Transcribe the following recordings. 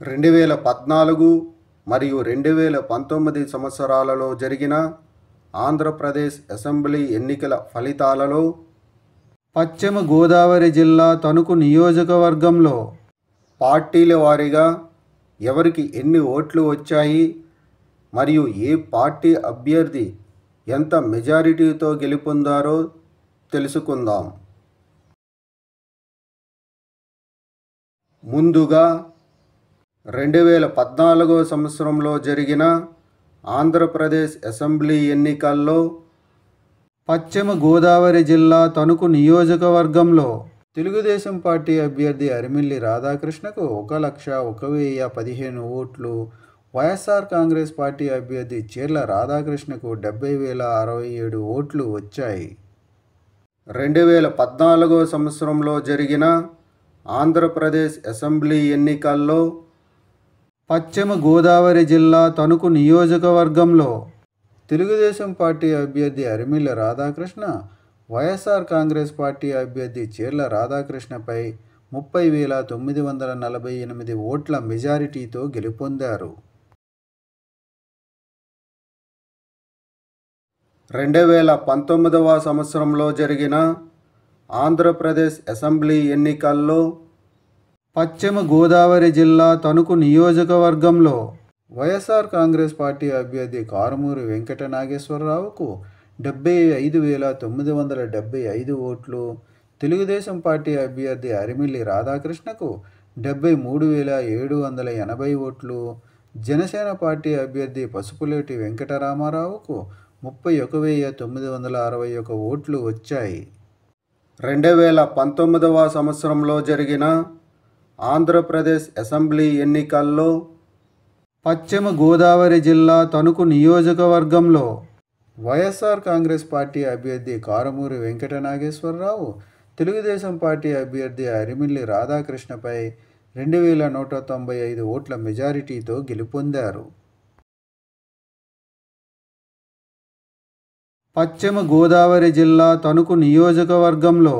2014 మరియు 2019 సంవత్సరాలలో జరిగిన ఆంధ్రప్రదేశ్ అసెంబ్లీ ఎన్నికల ఫలితాలలో పశ్చిమ గోదావరి జిల్లా తణుకు నియోజకవర్గంలో పార్టీల వారీగా ఎవరికి ఎన్ని ఓట్లు వచ్చాయి మరియు ఏ పార్టీ అభ్యర్థి ఎంత మెజారిటీతో గెలుపొందారో తెలుసుకుందాం. ముందుగా 2014 సంవత్సరంలో జరిగిన ఆంధ్రప్రదేశ్ అసెంబ్లీ ఎన్నికల్లో పశ్చిమ గోదావరి జిల్లా తణుకు నియోజకవర్గంలో తెలుగుదేశం పార్టీ అభ్యర్థి అరిమిల్లి రాధాకృష్ణకు 1,01,015 ఓట్లు, వైఎస్ఆర్ కాంగ్రెస్ పార్టీ అభ్యర్థి చీర్ల రాధాకృష్ణకు 70,067 ఓట్లు వచ్చాయి. 2014 సంవత్సరంలో జరిగిన ఆంధ్రప్రదేశ్ అసెంబ్లీ ఎన్నికల్లో పశ్చిమ గోదావరి జిల్లా తణుకు నియోజకవర్గంలో తెలుగుదేశం పార్టీ అభ్యర్థి అరిమిల్లి రాధాకృష్ణ వైఎస్ఆర్ కాంగ్రెస్ పార్టీ అభ్యర్థి చీర్ల రాధాకృష్ణపై 30,948 ఓట్ల మెజారిటీతో గెలుపొందారు. 2019 సంవత్సరంలో జరిగిన ఆంధ్రప్రదేశ్ అసెంబ్లీ ఎన్నికల్లో పశ్చిమ గోదావరి జిల్లా తణుకు నియోజకవర్గంలో వైఎస్ఆర్ కాంగ్రెస్ పార్టీ అభ్యర్థి కారుమూరి వెంకట నాగేశ్వరరావుకు 75,975 ఓట్లు, తెలుగుదేశం పార్టీ అభ్యర్థి అరిమిల్లి రాధాకృష్ణకు 73,780 ఓట్లు, జనసేన పార్టీ అభ్యర్థి పసుపులేటి వెంకటరామారావుకు 31,961 ఓట్లు వచ్చాయి. 2019 సంవత్సరంలో జరిగిన ఆంధ్రప్రదేశ్ అసెంబ్లీ ఎన్నికల్లో పశ్చిమ గోదావరి జిల్లా తణుకు నియోజకవర్గంలో వైఎస్ఆర్ కాంగ్రెస్ పార్టీ అభ్యర్థి కారుమూరి వెంకట నాగేశ్వరరావు తెలుగుదేశం పార్టీ అభ్యర్థి అరిమిల్లి రాధాకృష్ణపై 2,195 ఓట్ల మెజారిటీతో గెలుపొందారు. పశ్చిమ గోదావరి జిల్లా తణుకు నియోజకవర్గంలో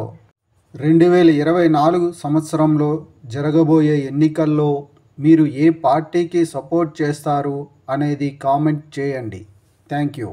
2024 సంవత్సరంలో జరగబోయే ఎన్నికల్లో మీరు ఏ పార్టీకి సపోర్ట్ చేస్తారు అనేది కామెంట్ చేయండి. Thank you.